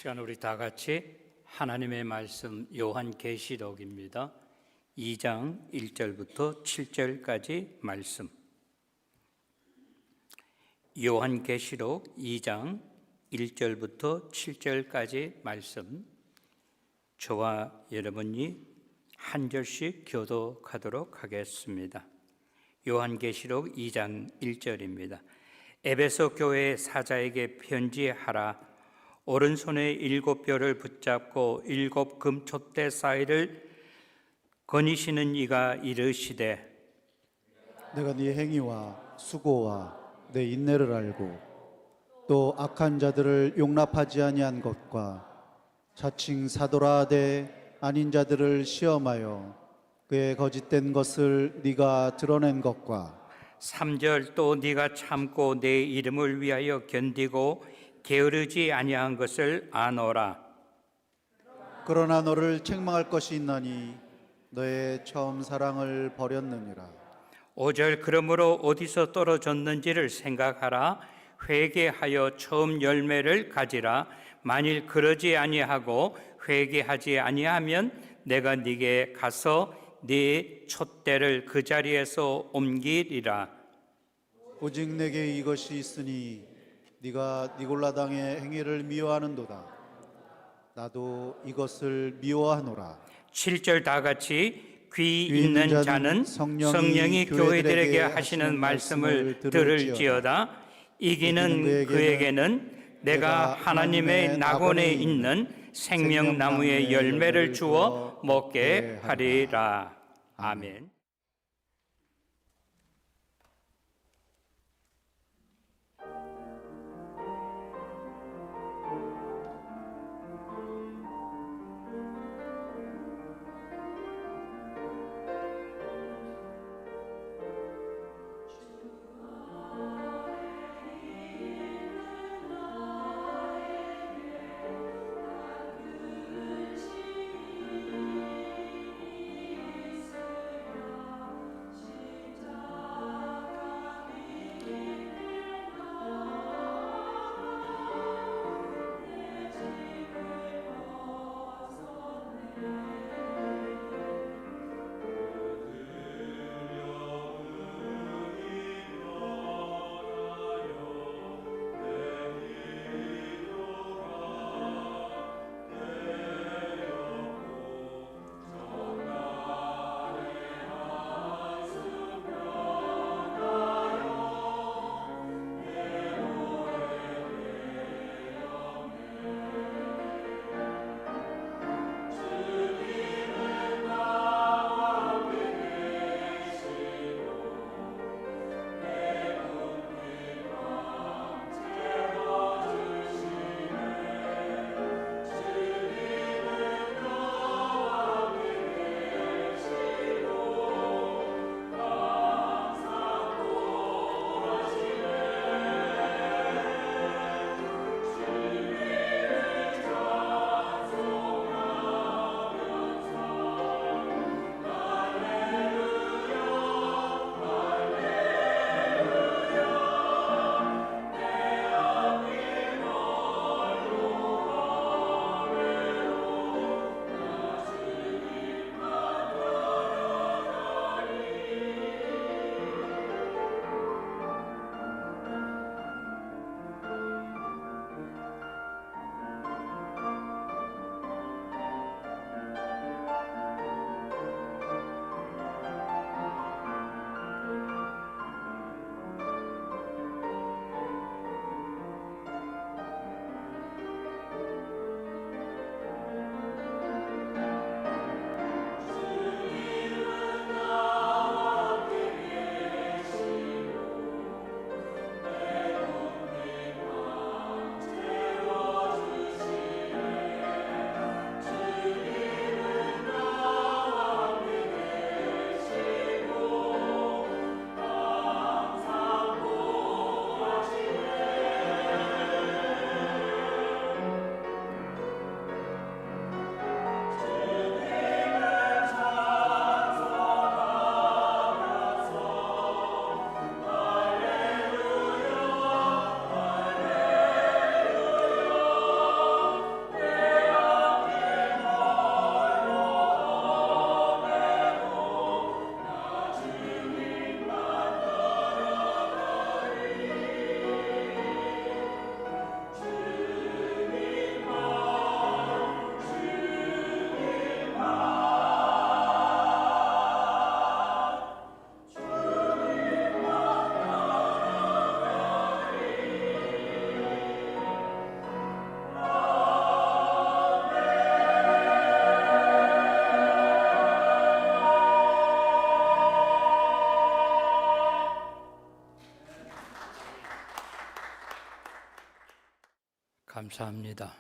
시간 우리 다 같이 하나님의 말씀 요한계시록입니다. 2장 1절부터 7절까지 말씀. 요한계시록 2장 1절부터 7절까지 말씀. 저와 여러분이 한 절씩 교독하도록 하겠습니다. 요한계시록 2장 1절입니다. 에베소 교회 사자에게 편지하라. 오른손에 7뼈를 붙잡고 7 금촛대 사이를 거니시는 이가 이르시되, 내가 네 행위와 수고와 내 인내를 알고 또 악한 자들을 용납하지 아니한 것과 자칭 사도라 하되 아닌 자들을 시험하여 그의 거짓된 것을 네가 드러낸 것과 3절 또 네가 참고 내 이름을 위하여 견디고 게으르지 아니한 것을 아노라. 그러나 너를 책망할 것이 있나니 너의 처음 사랑을 버렸느니라. 5절 그러므로 어디서 떨어졌는지를 생각하라. 회개하여 처음 열매를 가지라. 만일 그러지 아니하고 회개하지 아니하면 내가 네게 가서 네 촛대를 그 자리에서 옮기리라. 오직 내게 이것이 있으니 네가 니골라당의 행위를 미워하는도다. 나도 이것을 미워하노라. 7절 다 같이 귀 있는 자는 성령이 교회들에게 하시는 말씀을 들을지어다. 이기는 그에게는 내가 하나님의 낙원에 있는 생명나무의 열매를 주어 먹게 하리라. 아멘. 감사합니다.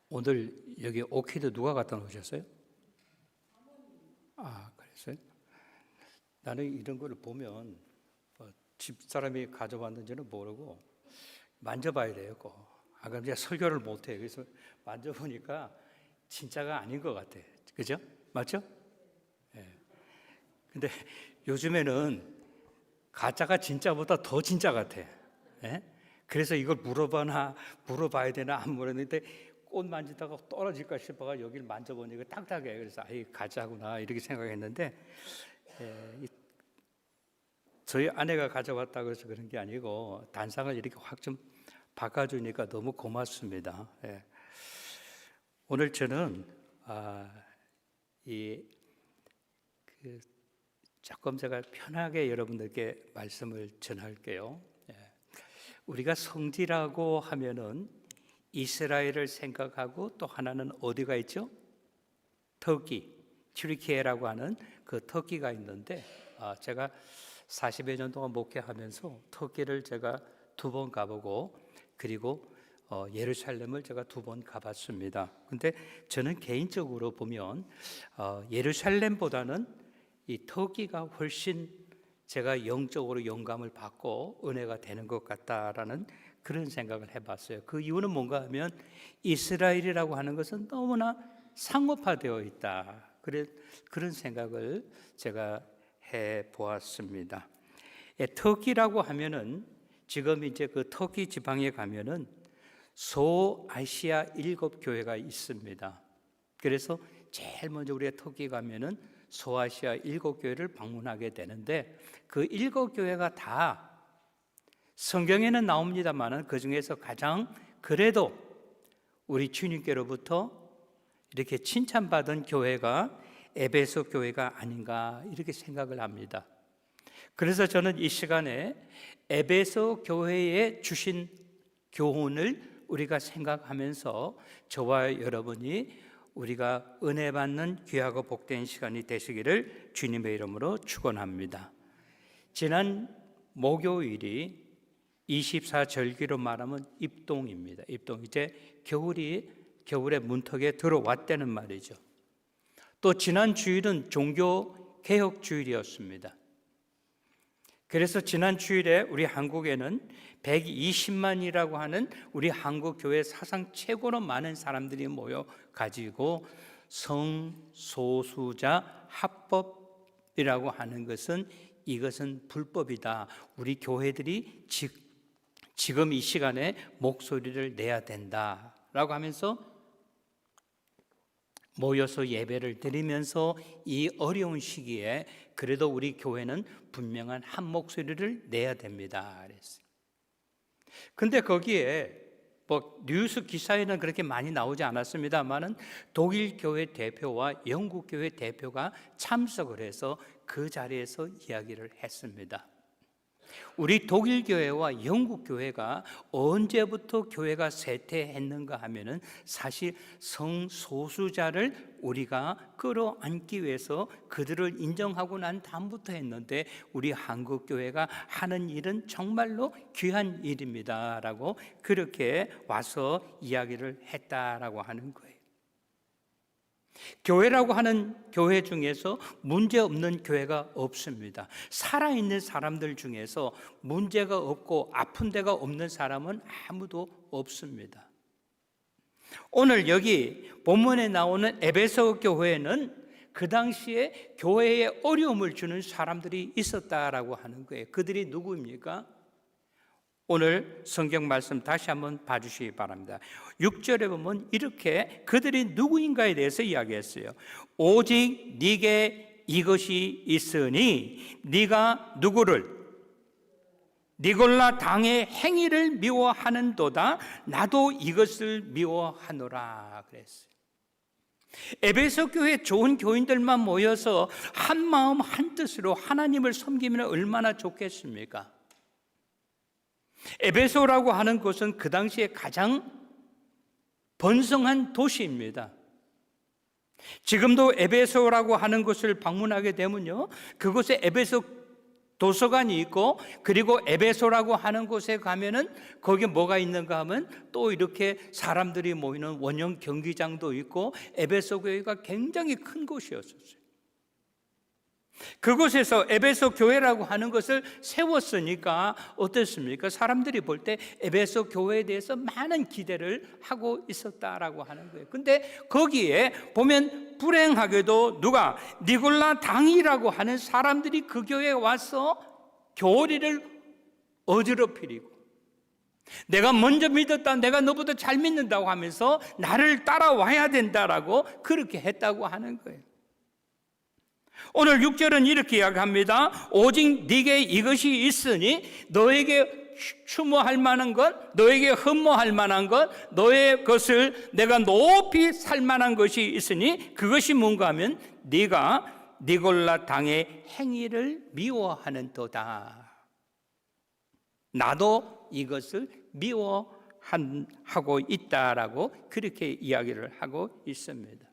오늘 여기 오키드 누가 갖다 놓으셨어요? 그랬어요? 나는 이런 걸 보면 집사람이 가져왔는지는 모르고 만져봐야 돼요. 안 그러면 제가 설교를 못해요. 그래서 만져보니까 진짜가 아닌 것 같아. 그죠? 맞죠? 예. 근데 요즘에는 가짜가 진짜보다 더 진짜 같아. 예? 그래서 이걸 물어봐야 되나 안 물었는데 꽃 만지다가 떨어질까 싶어가 여기를 만져보니까 딱딱해. 그래서 가짜구나 이렇게 생각했는데 저희 아내가 가져왔다고 해서 그런 게 아니고 단상을 이렇게 확 좀 바꿔주니까 너무 고맙습니다. 예. 오늘 저는 조금 제가 편하게 여러분들께 말씀을 전할게요. 예. 우리가 성지라고 하면은 이스라엘을 생각하고 또 하나는 어디가 있죠? 터키, 튀르키예라고 하는 그 터키가 있는데 제가 40여 년 동안 목회하면서 터키를 제가 2번 가보고 그리고 예루살렘을 제가 2번 가봤습니다. 근데 저는 개인적으로 보면 예루살렘보다는 이 터키가 훨씬 제가 영적으로 영감을 받고 은혜가 되는 것 같다라는 그런 생각을 해봤어요. 그 이유는 뭔가 하면 이스라엘이라고 하는 것은 너무나 상업화되어 있다. 그런 생각을 제가 해보았습니다. 터키라고 하면은 지금 이제 그 터키 지방에 가면은 소아시아 7교회가 있습니다. 그래서 제일 먼저 우리가 터키 가면은 소아시아 7교회를 방문하게 되는데 그 7교회가 다 성경에는 나옵니다만은 그 중에서 가장 그래도 우리 주님께로부터 이렇게 칭찬받은 교회가 에베소 교회가 아닌가 이렇게 생각을 합니다. 그래서 저는 이 시간에 에베소 교회에 주신 교훈을 우리가 생각하면서 저와 여러분이 우리가 은혜 받는 귀하고 복된 시간이 되시기를 주님의 이름으로 축원합니다. 지난 목요일이 24절기로 말하면 입동입니다. 입동, 이제 겨울의 문턱에 들어왔다는 말이죠. 또 지난 주일은 종교 개혁 주일이었습니다. 그래서 지난 주일에 우리 한국에는 120만이라고 하는 우리 한국 교회 사상 최고로 많은 사람들이 모여 가지고 성소수자 합법이라고 하는 것은 이것은 불법이다. 우리 교회들이 지금 이 시간에 목소리를 내야 된다라고 하면서 모여서 예배를 드리면서 이 어려운 시기에 그래도 우리 교회는 분명한 한 목소리를 내야 됩니다. 그랬어요. 근데 거기에 뉴스 기사에는 그렇게 많이 나오지 않았습니다만은 독일 교회 대표와 영국 교회 대표가 참석을 해서 그 자리에서 이야기를 했습니다. 우리 독일 교회와 영국 교회가 언제부터 교회가 쇠퇴했는가 하면은 사실 성소수자를 우리가 끌어안기 위해서 그들을 인정하고 난 다음부터 했는데 우리 한국 교회가 하는 일은 정말로 귀한 일입니다라고 그렇게 와서 이야기를 했다라고 하는 거예요. 교회라고 하는 교회 중에서 문제 없는 교회가 없습니다. 살아있는 사람들 중에서 문제가 없고 아픈 데가 없는 사람은 아무도 없습니다. 오늘 여기 본문에 나오는 에베소 교회는 그 당시에 교회에 어려움을 주는 사람들이 있었다라고 하는 거예요. 그들이 누구입니까? 오늘 성경 말씀 다시 한번 봐주시기 바랍니다. 6절에 보면 이렇게 그들이 누구인가에 대해서 이야기했어요. 오직 네게 이것이 있으니 네가 누구를 니골라 당의 행위를 미워하는도다. 나도 이것을 미워하노라 그랬어요. 에베소 교회 좋은 교인들만 모여서 한 마음 한 뜻으로 하나님을 섬기면 얼마나 좋겠습니까? 에베소라고 하는 곳은 그 당시에 가장 번성한 도시입니다. 지금도 에베소라고 하는 곳을 방문하게 되면요, 그곳에 에베소 도서관이 있고, 그리고 에베소라고 하는 곳에 가면은 거기에 뭐가 있는가 하면 또 이렇게 사람들이 모이는 원형 경기장도 있고, 에베소 교회가 굉장히 큰 곳이었었어요. 그곳에서 에베소 교회라고 하는 것을 세웠으니까 어땠습니까? 사람들이 볼 때 에베소 교회에 대해서 많은 기대를 하고 있었다라고 하는 거예요. 근데 거기에 보면 불행하게도 누가 니골라 당이라고 하는 사람들이 그 교회에 와서 교리를 어지럽히고, 내가 먼저 믿었다, 내가 너보다 잘 믿는다고 하면서 나를 따라와야 된다라고 그렇게 했다고 하는 거예요. 오늘 6절은 이렇게 이야기합니다. 오직 네게 이것이 있으니 너에게 추모할 만한 것, 너에게 흠모할 만한 것, 너의 것을 내가 높이 살 만한 것이 있으니 그것이 뭔가 하면 네가 니골라 당의 행위를 미워하는 도다. 나도 이것을 미워하고 있다라고 그렇게 이야기를 하고 있습니다.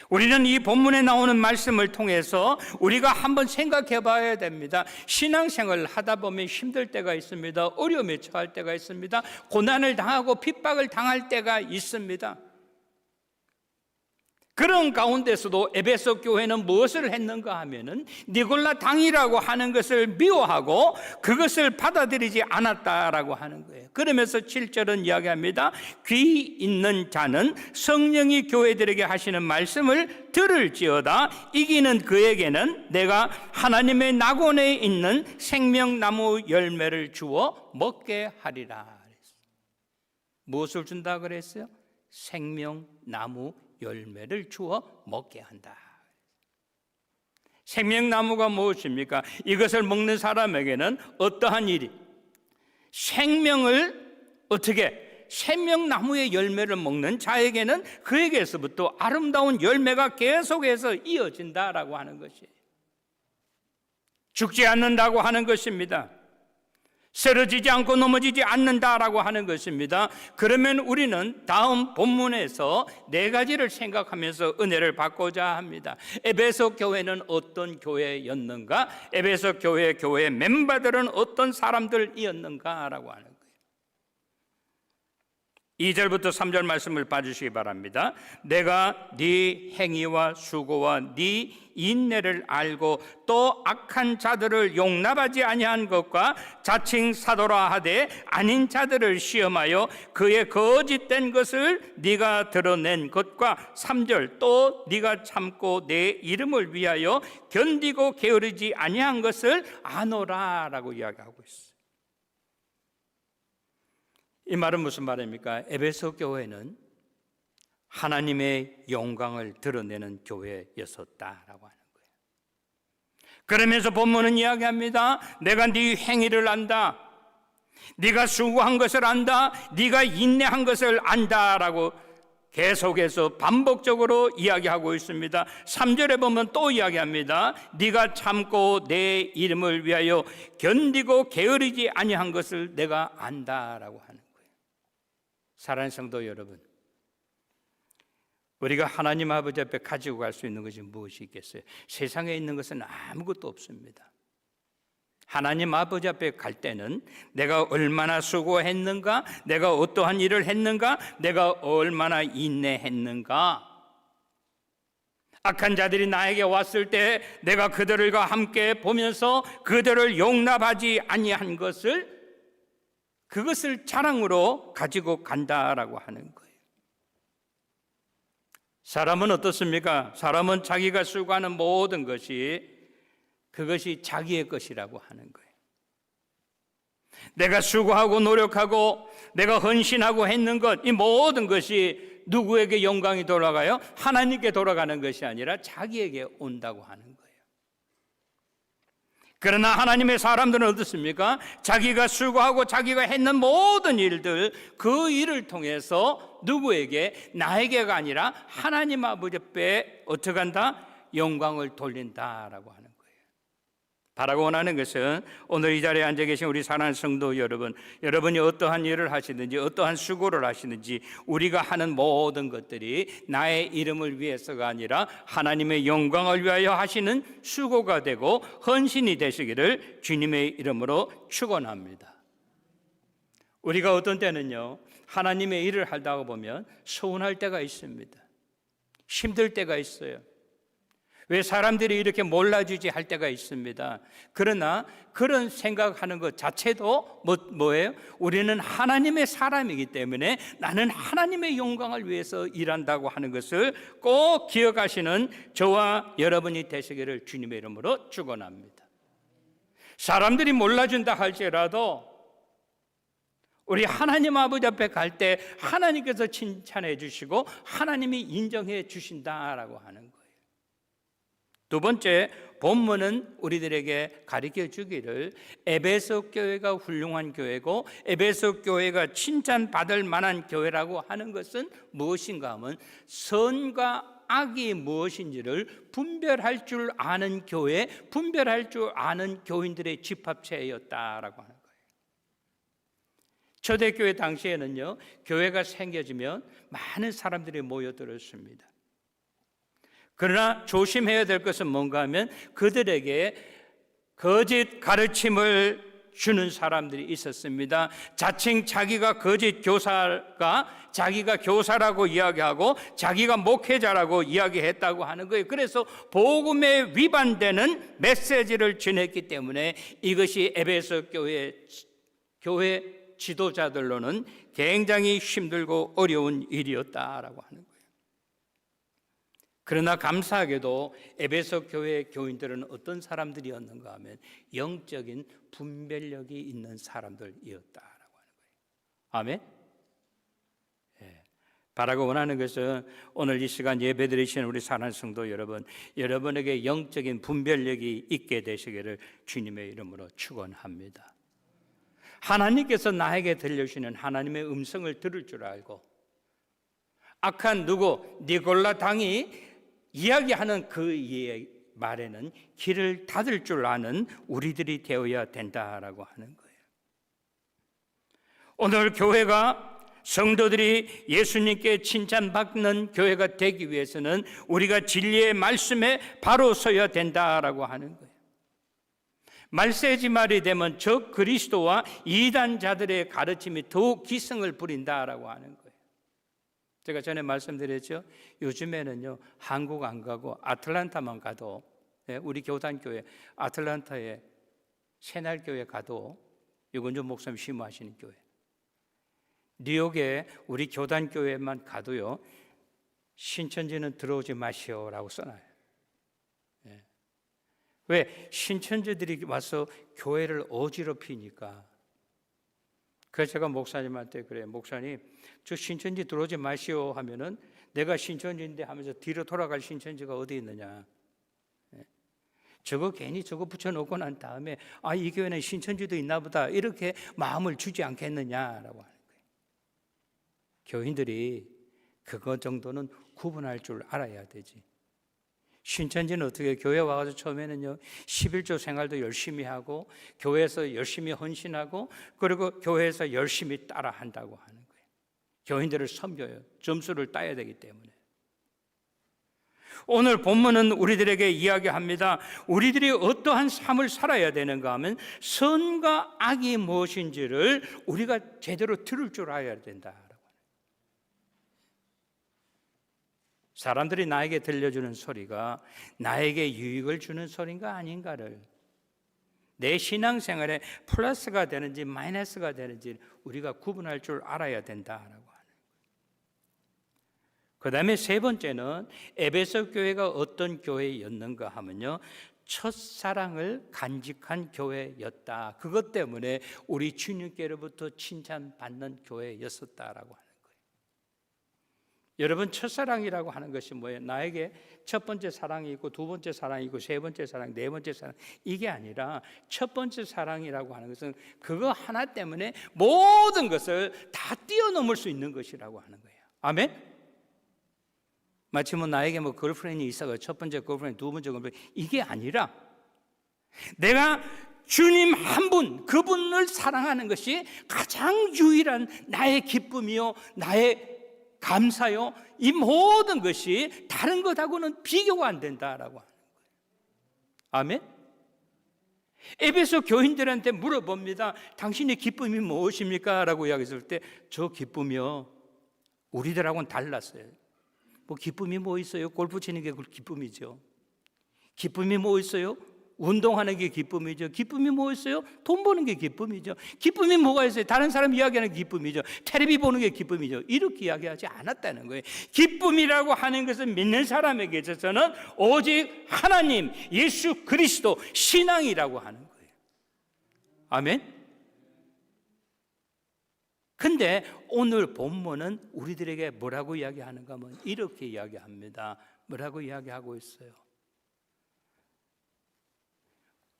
우리는 이 본문에 나오는 말씀을 통해서 우리가 한번 생각해 봐야 됩니다. 신앙생활을 하다 보면 힘들 때가 있습니다. 어려움에 처할 때가 있습니다. 고난을 당하고 핍박을 당할 때가 있습니다. 그런 가운데서도 에베소 교회는 무엇을 했는가 하면은 니골라 당이라고 하는 것을 미워하고 그것을 받아들이지 않았다라고 하는 거예요. 그러면서 7절은 이야기합니다. 귀 있는 자는 성령이 교회들에게 하시는 말씀을 들을지어다. 이기는 그에게는 내가 하나님의 낙원에 있는 생명나무 열매를 주어 먹게 하리라. 무엇을 준다 그랬어요? 생명나무 열매를 주어 먹게 한다. 생명나무가 무엇입니까? 이것을 먹는 사람에게는 어떠한 일이, 생명을 어떻게, 생명나무의 열매를 먹는 자에게는 그에게서부터 아름다운 열매가 계속해서 이어진다라고 하는 것이에요. 죽지 않는다고 하는 것입니다. 쓰러지지 않고 넘어지지 않는다라고 하는 것입니다. 그러면 우리는 다음 본문에서 네 가지를 생각하면서 은혜를 받고자 합니다. 에베소 교회는 어떤 교회였는가? 에베소 교회 멤버들은 어떤 사람들이었는가라고 하는 거예요. 2절부터 3절 말씀을 봐주시기 바랍니다. 내가 네 행위와 수고와 네 인내를 알고 또 악한 자들을 용납하지 아니한 것과 자칭 사도라 하되 아닌 자들을 시험하여 그의 거짓된 것을 네가 드러낸 것과 3절 또 네가 참고 내 이름을 위하여 견디고 게으르지 아니한 것을 아노라라고 이야기하고 있어요. 이 말은 무슨 말입니까? 에베소 교회는 하나님의 영광을 드러내는 교회였었다라고 하는 거예요. 그러면서 본문은 이야기합니다. 내가 네 행위를 안다. 네가 수고한 것을 안다. 네가 인내한 것을 안다라고 계속해서 반복적으로 이야기하고 있습니다. 3절에 보면 또 이야기합니다. 네가 참고 내 이름을 위하여 견디고 게으르지 아니한 것을 내가 안다라고 하는 거예요. 사랑하는 성도 여러분, 우리가 하나님 아버지 앞에 가지고 갈 수 있는 것이 무엇이 있겠어요? 세상에 있는 것은 아무것도 없습니다. 하나님 아버지 앞에 갈 때는 내가 얼마나 수고했는가, 내가 어떠한 일을 했는가, 내가 얼마나 인내했는가, 악한 자들이 나에게 왔을 때 내가 그들과 함께 보면서 그들을 용납하지 아니한 것을, 그것을 자랑으로 가지고 간다라고 하는 거예요. 사람은 어떻습니까? 사람은 자기가 수고하는 모든 것이 그것이 자기의 것이라고 하는 거예요. 내가 수고하고 노력하고 내가 헌신하고 했는 것, 이 모든 것이 누구에게 영광이 돌아가요? 하나님께 돌아가는 것이 아니라 자기에게 온다고 하는 거예요. 그러나 하나님의 사람들은 어떻습니까? 자기가 수고하고 자기가 했는 모든 일들, 그 일을 통해서 누구에게? 나에게가 아니라 하나님 아버지 앞에 어떻게 한다? 영광을 돌린다라고 하는 거예요. 바라고 원하는 것은 오늘 이 자리에 앉아 계신 우리 사랑하는 성도 여러분, 여러분이 어떠한 일을 하시든지 어떠한 수고를 하시든지 우리가 하는 모든 것들이 나의 이름을 위해서가 아니라 하나님의 영광을 위하여 하시는 수고가 되고 헌신이 되시기를 주님의 이름으로 축원합니다. 우리가 어떤 때는요, 하나님의 일을 하다가 보면 서운할 때가 있습니다. 힘들 때가 있어요. 왜 사람들이 이렇게 몰라주지 할 때가 있습니다. 그러나 그런 생각하는 것 자체도 뭐예요? 우리는 하나님의 사람이기 때문에 나는 하나님의 영광을 위해서 일한다고 하는 것을 꼭 기억하시는 저와 여러분이 되시기를 주님의 이름으로 축원합니다. 사람들이 몰라준다 할지라도 우리 하나님 아버지 앞에 갈 때 하나님께서 칭찬해 주시고 하나님이 인정해 주신다라고 하는 거예요. 두 번째, 본문은 우리들에게 가르쳐 주기를 에베소 교회가 훌륭한 교회고 에베소 교회가 칭찬받을 만한 교회라고 하는 것은 무엇인가 하면 선과 악이 무엇인지를 분별할 줄 아는 교회, 분별할 줄 아는 교인들의 집합체였다라고 하는 거예요. 초대교회 당시에는요, 교회가 생겨지면 많은 사람들이 모여들었습니다. 그러나 조심해야 될 것은 뭔가 하면 그들에게 거짓 가르침을 주는 사람들이 있었습니다. 자칭 자기가 거짓 교사가 자기가 교사라고 이야기하고 자기가 목회자라고 이야기했다고 하는 거예요. 그래서 복음에 위반되는 메시지를 전했기 때문에 이것이 에베소 교회 지도자들로는 굉장히 힘들고 어려운 일이었다라고 하는 거예요. 그러나 감사하게도 에베소 교회 교인들은 어떤 사람들이었는가 하면 영적인 분별력이 있는 사람들이었다라고 하는 거예요. 아멘. 예. 바라고 원하는 것은 오늘 이 시간 예배드리시는 우리 사랑하는 성도 여러분, 여러분에게 영적인 분별력이 있게 되시기를 주님의 이름으로 축원합니다. 하나님께서 나에게 들려주시는 하나님의 음성을 들을 줄 알고 악한 누구 니골라 당이 이야기하는 그 말에는 귀를 닫을 줄 아는 우리들이 되어야 된다라고 하는 거예요. 오늘 교회가 성도들이 예수님께 칭찬받는 교회가 되기 위해서는 우리가 진리의 말씀에 바로 서야 된다라고 하는 거예요. 말세지 말이 되면 적 그리스도와 이단자들의 가르침이 더욱 기승을 부린다라고 하는 거예요. 제가 전에 말씀드렸죠. 요즘에는요, 한국 안 가고 아틀란타만 가도, 우리 교단교회 아틀란타에 새날교회 가도 유건준 목사님 심호하시는 교회, 뉴욕에 우리 교단교회만 가도요, 신천지는 들어오지 마시오라고 써놔요. 왜? 신천지들이 와서 교회를 어지럽히니까. 그래서 제가 목사님한테 그래요. 목사님, 저 신천지 들어오지 마시오 하면은 내가 신천지인데 하면서 뒤로 돌아갈 신천지가 어디 있느냐. 저거 괜히 저거 붙여놓고 난 다음에 이 교회는 신천지도 있나 보다 이렇게 마음을 주지 않겠느냐라고 하는 거예요. 교인들이 그것 정도는 구분할 줄 알아야 되지. 신천지는 어떻게 교회 와서 처음에는요 11조 생활도 열심히 하고 교회에서 열심히 헌신하고 그리고 교회에서 열심히 따라한다고 하는 거예요. 교인들을 섬겨요. 점수를 따야 되기 때문에. 오늘 본문은 우리들에게 이야기합니다. 우리들이 어떠한 삶을 살아야 되는가 하면 선과 악이 무엇인지를 우리가 제대로 들을 줄 알아야 된다. 사람들이 나에게 들려주는 소리가 나에게 유익을 주는 소리인가 아닌가를, 내 신앙생활에 플러스가 되는지 마이너스가 되는지 우리가 구분할 줄 알아야 된다라고 하는 거예요. 그 다음에 세 번째는 에베소 교회가 어떤 교회였는가 하면요, 첫사랑을 간직한 교회였다. 그것 때문에 우리 주님께로부터 칭찬받는 교회였었다라고 하는 거예요. 여러분, 첫사랑이라고 하는 것이 뭐예요? 나에게 첫 번째 사랑이 있고 두 번째 사랑이 있고 세 번째 사랑, 네 번째 사랑, 이게 아니라 첫 번째 사랑이라고 하는 것은 그거 하나 때문에 모든 것을 다 뛰어넘을 수 있는 것이라고 하는 거예요. 아멘? 마치 나에게 걸프렌이 있어가 첫 번째 걸프렌, 두 번째 걸프렌, 이게 아니라 내가 주님 한 분, 그분을 사랑하는 것이 가장 유일한 나의 기쁨이요, 나의 감사요. 이 모든 것이 다른 것하고는 비교가 안 된다라고 하는 거예요. 아멘? 에베소 교인들한테 물어봅니다. 당신의 기쁨이 무엇입니까? 라고 이야기했을 때 저 기쁨이요, 우리들하고는 달랐어요. 뭐 기쁨이 뭐 있어요? 골프 치는 게 기쁨이죠. 기쁨이 뭐 있어요? 운동하는 게 기쁨이죠. 기쁨이 뭐 있어요? 돈 버는 게 기쁨이죠. 기쁨이 뭐가 있어요? 다른 사람 이야기하는 게 기쁨이죠. 텔레비 보는 게 기쁨이죠. 이렇게 이야기하지 않았다는 거예요. 기쁨이라고 하는 것은 믿는 사람에게 있어서는 오직 하나님, 예수 그리스도, 신앙이라고 하는 거예요. 아멘? 근데 오늘 본문은 우리들에게 뭐라고 이야기하는가 하면 이렇게 이야기합니다. 뭐라고 이야기하고 있어요?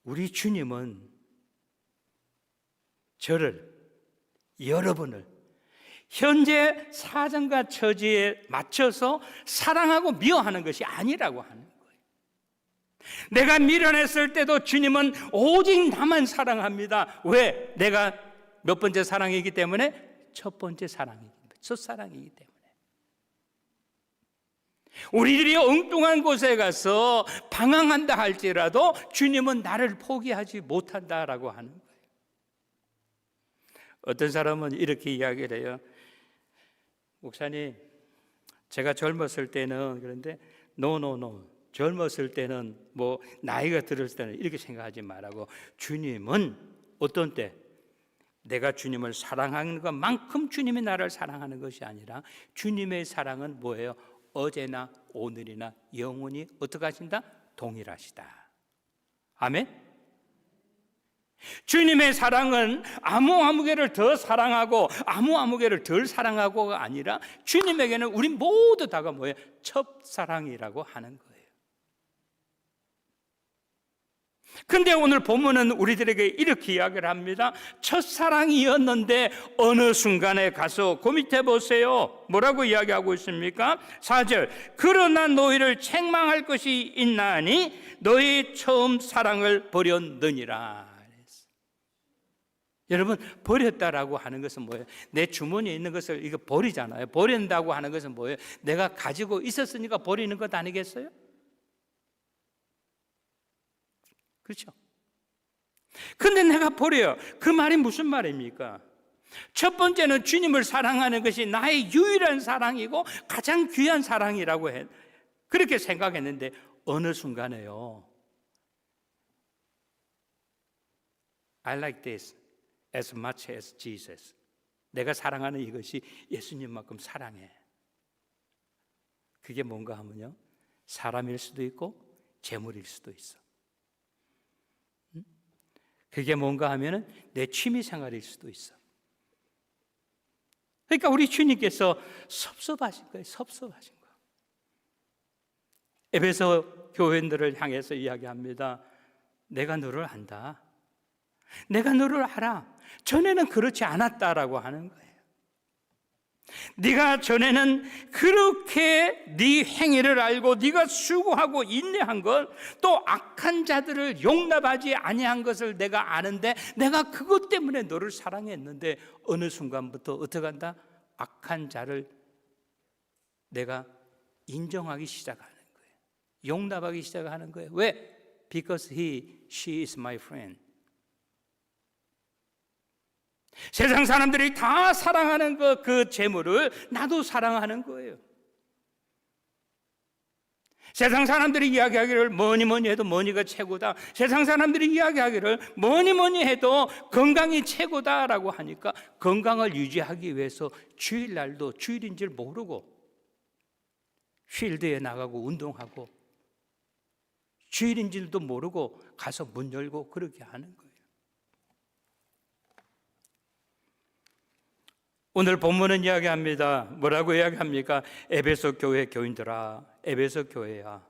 우리 주님은 저를, 여러분을 현재 사정과 처지에 맞춰서 사랑하고 미워하는 것이 아니라고 하는 거예요. 내가 미련했을 때도 주님은 오직 나만 사랑합니다. 왜? 내가 몇 번째 사랑이기 때문에? 첫 번째 사랑이기 때문에, 첫사랑이기 때문에. 우리들이 엉뚱한 곳에 가서 방황한다 할지라도 주님은 나를 포기하지 못한다라고 하는 거예요. 어떤 사람은 이렇게 이야기를 해요. 목사님, 제가 젊었을 때는, 그런데 no. 젊었을 때는, 뭐 나이가 들었을 때는 이렇게 생각하지 말라고. 주님은 어떤 때 내가 주님을 사랑하는 것만큼 주님이 나를 사랑하는 것이 아니라 주님의 사랑은 뭐예요? 어제나 오늘이나 영원히 어떻게 하신다? 동일하시다. 아멘? 주님의 사랑은 아무개를 더 사랑하고 아무개를 덜 사랑하고가 아니라 주님에게는 우리 모두 다가 뭐예요? 첫사랑이라고 하는 거예요. 근데 오늘 본문은 우리들에게 이렇게 이야기를 합니다. 첫사랑이었는데 어느 순간에 가서 그 밑에 보세요. 뭐라고 이야기하고 있습니까? 4절, 그러나 너희를 책망할 것이 있나니 너희 처음 사랑을 버렸느니라. 여러분, 버렸다라고 하는 것은 뭐예요? 내 주머니에 있는 것을 이거 버리잖아요. 버린다고 하는 것은 뭐예요? 내가 가지고 있었으니까 버리는 것 아니겠어요? 그렇죠? 근데 내가 버려요. 그 말이 무슨 말입니까? 첫 번째는 주님을 사랑하는 것이 나의 유일한 사랑이고 가장 귀한 사랑이라고 그렇게 생각했는데 어느 순간에요, I like this as much as Jesus. 내가 사랑하는 이것이 예수님만큼 사랑해. 그게 뭔가 하면요, 사람일 수도 있고 재물일 수도 있어. 그게 뭔가 하면은 내 취미 생활일 수도 있어. 그러니까 우리 주님께서 섭섭하신 거예요. 섭섭하신 거예요. 에베소 교회들을 향해서 이야기합니다. 내가 너를 안다. 내가 너를 알아. 전에는 그렇지 않았다라고 하는 거예요. 네가 전에는 그렇게 네 행위를 알고 네가 수고하고 인내한 것, 또 악한 자들을 용납하지 아니한 것을 내가 아는데 내가 그것 때문에 너를 사랑했는데 어느 순간부터 어떻게 한다? 악한 자를 내가 인정하기 시작하는 거예요. 용납하기 시작하는 거예요. 왜? Because she is my friend. 세상 사람들이 다 사랑하는 그 재물을 나도 사랑하는 거예요. 세상 사람들이 이야기하기를 뭐니 해도 머니가 최고다. 세상 사람들이 이야기하기를 뭐니 해도 건강이 최고다라고 하니까 건강을 유지하기 위해서 주일날도 주일인 줄 모르고 필드에 나가고 운동하고 주일인 줄도 모르고 가서 문 열고 그렇게 하는 거예요. 오늘 본문은 이야기합니다. 뭐라고 이야기합니까? 에베소 교회 교인들아, 에베소 교회야,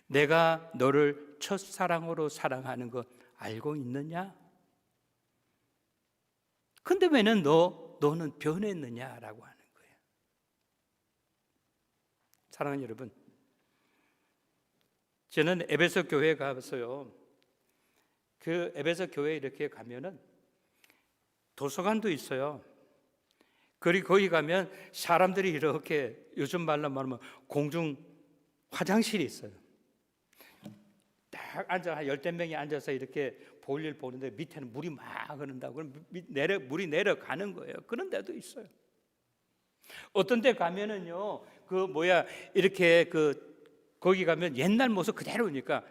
내가 너를 첫사랑으로 사랑하는 거 알고 있느냐? 근데 왜 너는 변했느냐라고 하는 거예요. 사랑하는 여러분, 저는 에베소 교회에 가서요, 그 에베소 교회에 이렇게 가면은 도서관도 있어요. 그리고 거기 가면 사람들이 이렇게 요즘 말로 말하면 공중 화장실이 있어요. 딱 앉아 한 10명이 앉아서 이렇게 볼일 보는데 밑에는 물이 막 흐른다고. 그럼 물이 내려가는 거예요. 그런 데도 있어요. 어떤 데 가면은요, 이렇게 거기 가면 옛날 모습 그대로니까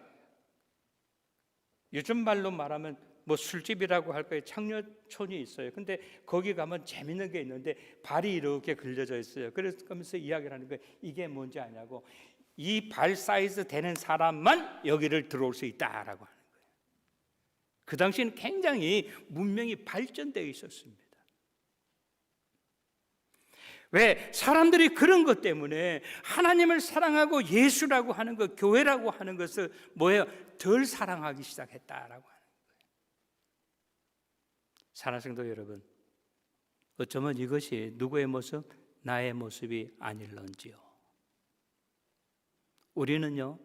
요즘 말로 말하면 술집이라고 할 거예요. 창녀촌이 있어요. 근데 거기 가면 재밌는 게 있는데 발이 이렇게 걸려져 있어요. 그러면서 이야기를 하는 거예요. 이게 뭔지 아냐고. 이 발 사이즈 되는 사람만 여기를 들어올 수 있다라고 하는 거예요. 그 당시에는 굉장히 문명이 발전되어 있었습니다. 왜? 사람들이 그런 것 때문에 하나님을 사랑하고 예수라고 하는 것, 교회라고 하는 것을 덜 사랑하기 시작했다라고 하는 거예요. 사랑하는 성도 여러분, 어쩌면 이것이 누구의 모습? 나의 모습이 아닐런지요. 우리는요,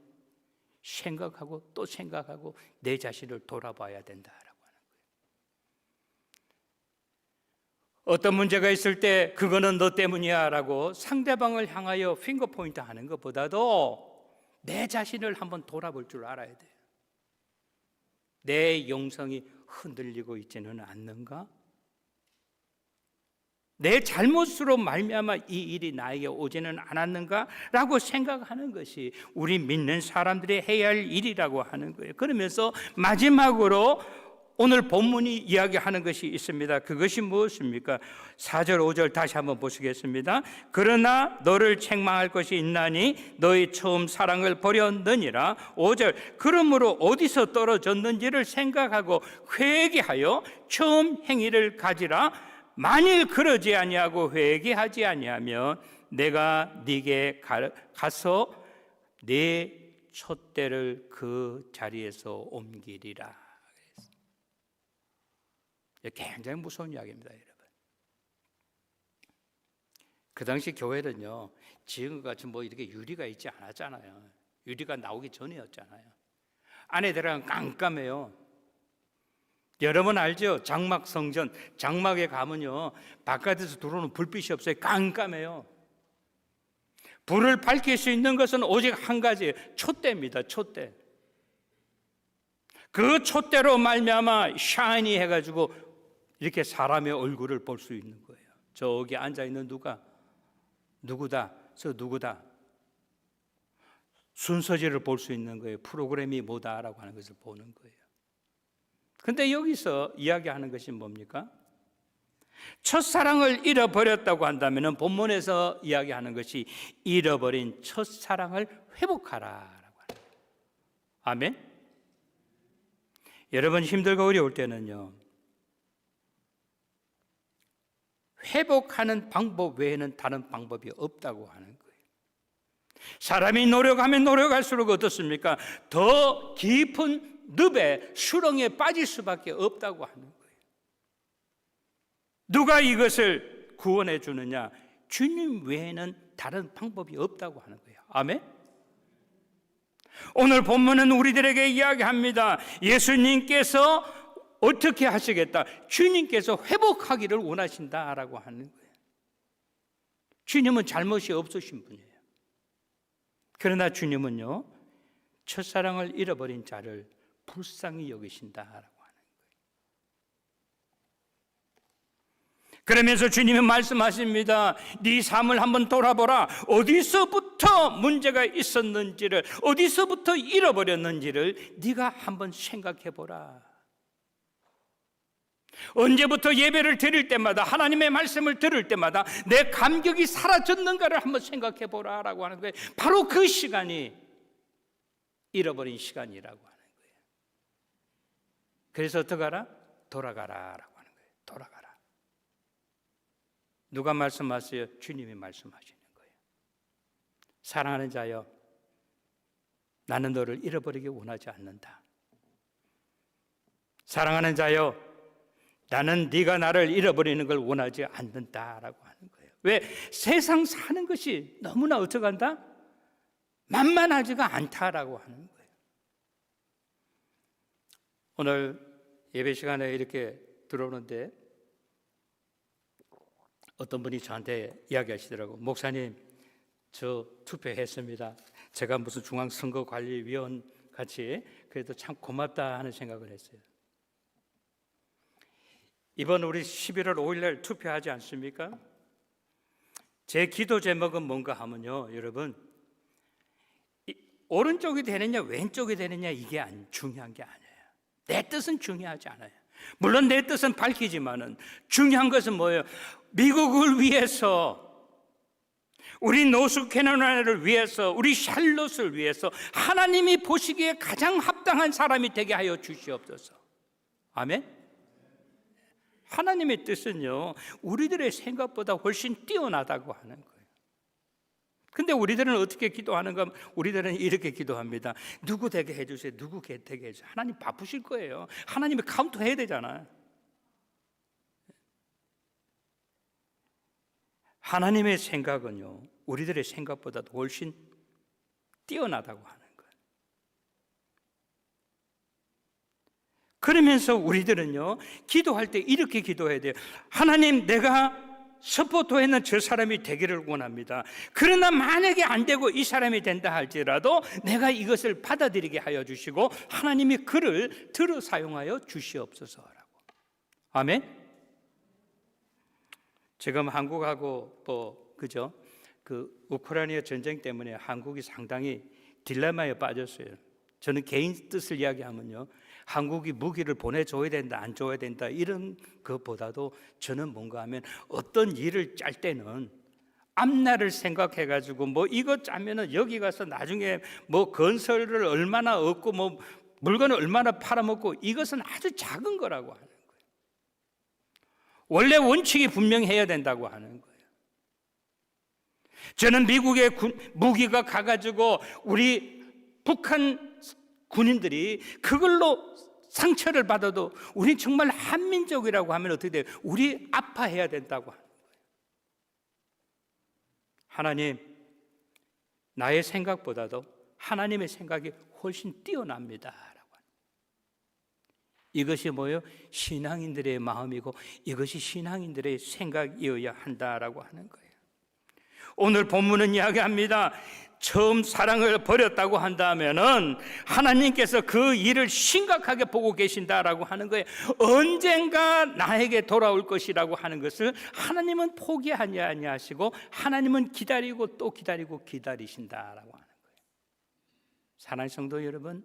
생각하고 또 생각하고 내 자신을 돌아봐야 된다라고 하는 거예요. 어떤 문제가 있을 때 그거는 너 때문이야 라고 상대방을 향하여 핑거포인트 하는 것보다도 내 자신을 한번 돌아볼 줄 알아야 돼요. 내 영성이 흔들리고 있지는 않는가? 내 잘못으로 말미암아 이 일이 나에게 오지는 않았는가? 라고 생각하는 것이 우리 믿는 사람들이 해야 할 일이라고 하는 거예요. 그러면서 마지막으로 오늘 본문이 이야기하는 것이 있습니다. 그것이 무엇입니까? 4절 5절 다시 한번 보시겠습니다. 그러나 너를 책망할 것이 있나니 너의 처음 사랑을 버렸느니라. 5절 그러므로 어디서 떨어졌는지를 생각하고 회개하여 처음 행위를 가지라. 만일 그러지 아니하고 회개하지 아니하면 내가 네게 가서 네 촛대를 그 자리에서 옮기리라. 굉장히 무서운 이야기입니다, 여러분. 그 당시 교회는요, 지금같이 이렇게 유리가 있지 않았잖아요. 유리가 나오기 전이었잖아요. 안에 들어가면 깜깜해요. 여러분 알죠? 장막 성전, 장막에 가면요, 바깥에서 들어오는 불빛이 없어요. 깜깜해요. 불을 밝힐 수 있는 것은 오직 한 가지, 촛대입니다. 촛대. 그 촛대로 말미암아 샤이니 해가지고 이렇게 사람의 얼굴을 볼 수 있는 거예요. 저기 앉아 있는 누구다, 저 누구다. 순서지를 볼 수 있는 거예요. 프로그램이 뭐다라고 하는 것을 보는 거예요. 근데 여기서 이야기하는 것이 뭡니까? 첫사랑을 잃어버렸다고 한다면 본문에서 이야기하는 것이 잃어버린 첫사랑을 회복하라라고 하는 거예요. 아멘? 여러분 힘들고 어려울 때는요, 회복하는 방법 외에는 다른 방법이 없다고 하는 거예요. 사람이 노력하면 노력할수록 어떻습니까? 더 깊은 늪에 수렁에 빠질 수밖에 없다고 하는 거예요. 누가 이것을 구원해 주느냐? 주님 외에는 다른 방법이 없다고 하는 거예요. 아멘? 오늘 본문은 우리들에게 이야기합니다. 예수님께서 어떻게 하시겠다? 주님께서 회복하기를 원하신다라고 하는 거예요. 주님은 잘못이 없으신 분이에요. 그러나 주님은요, 첫사랑을 잃어버린 자를 불쌍히 여기신다라고 하는 거예요. 그러면서 주님이 말씀하십니다. 네 삶을 한번 돌아보라. 어디서부터 문제가 있었는지를, 어디서부터 잃어버렸는지를 네가 한번 생각해 보라. 언제부터 예배를 드릴 때마다, 하나님의 말씀을 들을 때마다 내 감격이 사라졌는가를 한번 생각해 보라라고 하는 거예요. 바로 그 시간이 잃어버린 시간이라고 하는 거예요. 그래서 어떻게 하라? 돌아가라라고 하는 거예요. 돌아가라. 누가 말씀하세요? 주님이 말씀하시는 거예요. 사랑하는 자여, 나는 너를 잃어버리기 원하지 않는다. 사랑하는 자여, 나는 네가 나를 잃어버리는 걸 원하지 않는다라고 하는 거예요. 왜? 세상 사는 것이 너무나 어떻게 한다? 만만하지가 않다라고 하는 거예요. 오늘 예배 시간에 이렇게 들어오는데 어떤 분이 저한테 이야기하시더라고. 목사님, 저 투표했습니다. 제가 무슨 중앙선거관리위원 같이 그래도 참 고맙다 하는 생각을 했어요. 이번 우리 11월 5일 날 투표하지 않습니까? 제 기도 제목은 뭔가 하면요, 여러분, 오른쪽이 되느냐 왼쪽이 되느냐 이게 중요한 게 아니에요. 내 뜻은 중요하지 않아요. 물론 내 뜻은 밝히지만은 중요한 것은 뭐예요? 미국을 위해서, 우리 노스캐롤라이나를 위해서, 우리 샬롯을 위해서 하나님이 보시기에 가장 합당한 사람이 되게 하여 주시옵소서. 아멘. 하나님의 뜻은요, 우리들의 생각보다 훨씬 뛰어나다고 하는 거예요. 근데 우리들은 어떻게 기도하는가? 우리들은 이렇게 기도합니다. 누구 되게 해주세요. 누구 되게 해주세요. 하나님 바쁘실 거예요. 하나님이 카운트 해야 되잖아요. 하나님의 생각은요, 우리들의 생각보다도 훨씬 뛰어나다고 하는 거예요. 그러면서 우리들은요, 기도할 때 이렇게 기도해야 돼요. 하나님, 내가 서포트했는 저 사람이 되기를 원합니다. 그러나 만약에 안 되고 이 사람이 된다 할지라도 내가 이것을 받아들이게 하여 주시고 하나님이 그를 들어 사용하여 주시옵소서라고. 아멘. 지금 한국하고 그죠? 그 우크라이나 전쟁 때문에 한국이 상당히 딜레마에 빠졌어요. 저는 개인 뜻을 이야기하면요, 한국이 무기를 보내줘야 된다 안 줘야 된다 이런 것보다도 저는 뭔가 하면 어떤 일을 짤 때는 앞날을 생각해 가지고 뭐 이거 짜면은 여기 가서 나중에 뭐 건설을 얼마나 얻고 뭐 물건을 얼마나 팔아먹고 이것은 아주 작은 거라고 하는 거예요. 원래 원칙이 분명해야 된다고 하는 거예요. 저는 미국의 무기가 가가지고 우리 북한 군인들이 그걸로 상처를 받아도 우리 정말 한민족이라고 하면 어떻게 돼요? 우리 아파해야 된다고 하는 거예요. 하나님, 나의 생각보다도 하나님의 생각이 훨씬 뛰어납니다 라고. 이것이 뭐예요? 신앙인들의 마음이고 이것이 신앙인들의 생각이어야 한다라고 하는 거예요. 오늘 본문은 이야기합니다. 처음 사랑을 버렸다고 한다면은 하나님께서 그 일을 심각하게 보고 계신다라고 하는 거예요. 언젠가 나에게 돌아올 것이라고 하는 것을 하나님은 포기하지 아니하시고 하나님은 기다리고 또 기다리고 기다리신다라고 하는 거예요. 사랑하는 성도 여러분,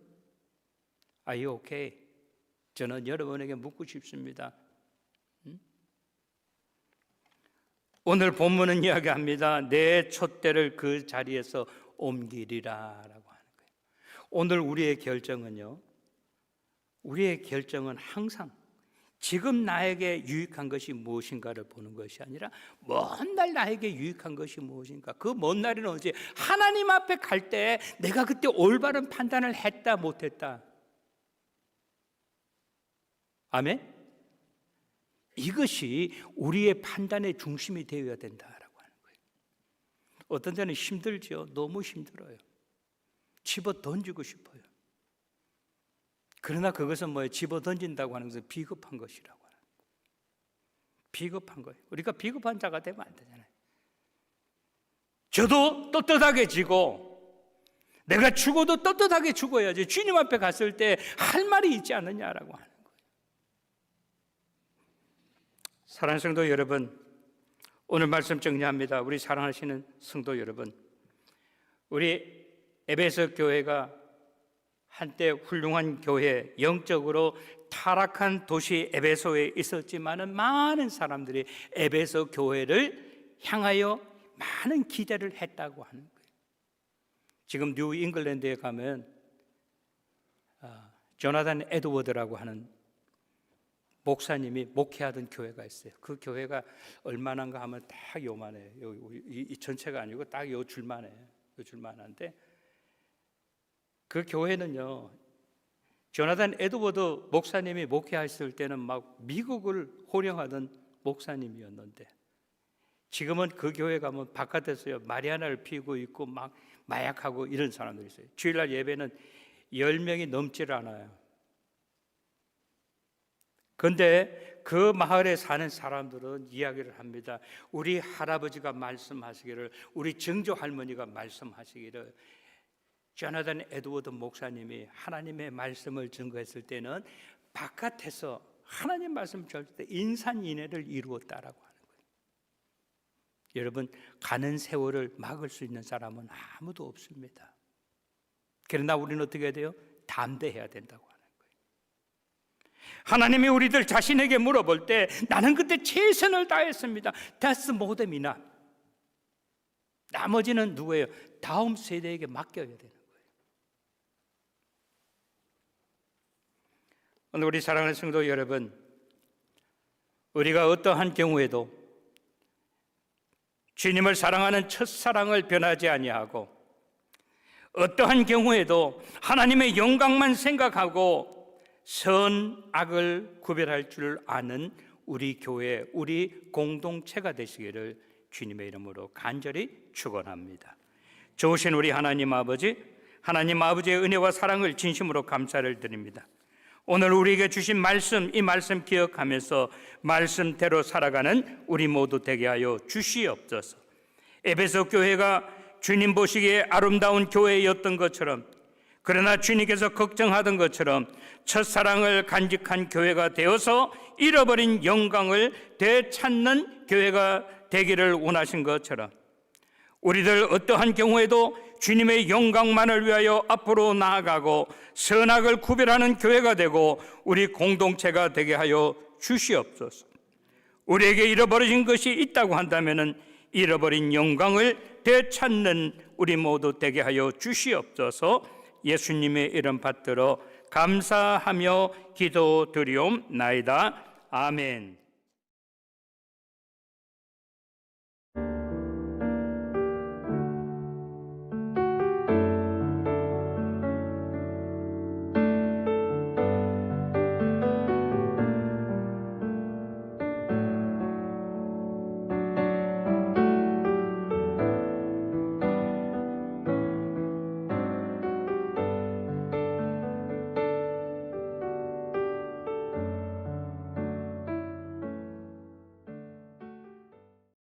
Are you okay? 저는 여러분에게 묻고 싶습니다. 오늘 본문은 이야기합니다. 내 촛대를 그 자리에서 옮기리라 라고 하는 거예요. 오늘 우리의 결정은요, 우리의 결정은 항상 지금 나에게 유익한 것이 무엇인가를 보는 것이 아니라 먼 날 나에게 유익한 것이 무엇인가. 그 먼 날은 언제? 하나님 앞에 갈 때 내가 그때 올바른 판단을 했다 못했다. 아멘? 이것이 우리의 판단의 중심이 되어야 된다라고 하는 거예요. 어떤 때는 힘들죠. 너무 힘들어요. 집어 던지고 싶어요. 그러나 그것은 뭐예요? 집어 던진다고 하는 것은 비겁한 것이라고 하는 거예요. 비겁한 거예요. 우리가 비겁한 자가 되면 안 되잖아요. 저도 떳떳하게 지고 내가 죽어도 떳떳하게 죽어야지. 주님 앞에 갔을 때 할 말이 있지 않느냐라고 하는 거예요. 사랑하는 성도 여러분, 오늘 말씀 정리합니다. 우리 사랑하시는 성도 여러분, 우리 에베소 교회가 한때 훌륭한 교회, 영적으로 타락한 도시 에베소에 있었지만은 많은 사람들이 에베소 교회를 향하여 많은 기대를 했다고 하는 거예요. 지금 뉴 잉글랜드에 가면 조나단 에드워드라고 하는 목사님이 목회하던 교회가 있어요. 그 교회가 얼마나인가 하면 딱 요만해요. 이 전체가 아니고 딱 요 줄만 해요. 요 줄만한데 그 교회는요, 조나단 에드워드 목사님이 목회했을 때는 막 미국을 호령하던 목사님이었는데 지금은 그 교회 가면 바깥에서요 마리아나를 피우고 있고 막 마약하고 이런 사람들이 있어요. 주일날 예배는 10명이 넘질 않아요. 그런데 그 마을에 사는 사람들은 이야기를 합니다. 우리 할아버지가 말씀하시기를, 우리 증조 할머니가 말씀하시기를, 조나단 에드워드 목사님이 하나님의 말씀을 증거했을 때는 바깥에서 하나님 말씀 전할 때 인산인해를 이루었다라고 하는 거예요. 여러분, 가는 세월을 막을 수 있는 사람은 아무도 없습니다. 그러나 우리는 어떻게 해야 돼요? 담대해야 된다고 하는 거예요. 하나님이 우리들 자신에게 물어볼 때 나는 그때 최선을 다했습니다. That's more than enough. 나머지는 누구예요? 다음 세대에게 맡겨야 되는 거예요. 오늘 우리 사랑하는 성도 여러분, 우리가 어떠한 경우에도 주님을 사랑하는 첫사랑을 변하지 아니하고, 어떠한 경우에도 하나님의 영광만 생각하고 선악을 구별할 줄 아는 우리 교회, 우리 공동체가 되시기를 주님의 이름으로 간절히 축원합니다. 좋으신 우리 하나님 아버지, 하나님 아버지의 은혜와 사랑을 진심으로 감사를 드립니다. 오늘 우리에게 주신 말씀, 이 말씀 기억하면서 말씀대로 살아가는 우리 모두 되게 하여 주시옵소서. 에베소 교회가 주님 보시기에 아름다운 교회였던 것처럼, 그러나 주님께서 걱정하던 것처럼 첫사랑을 간직한 교회가 되어서 잃어버린 영광을 되찾는 교회가 되기를 원하신 것처럼, 우리들 어떠한 경우에도 주님의 영광만을 위하여 앞으로 나아가고 선악을 구별하는 교회가 되고 우리 공동체가 되게 하여 주시옵소서. 우리에게 잃어버린 것이 있다고 한다면 잃어버린 영광을 되찾는 우리 모두 되게 하여 주시옵소서. 예수님의 이름 받들어 감사하며 기도드리옵나이다. 아멘.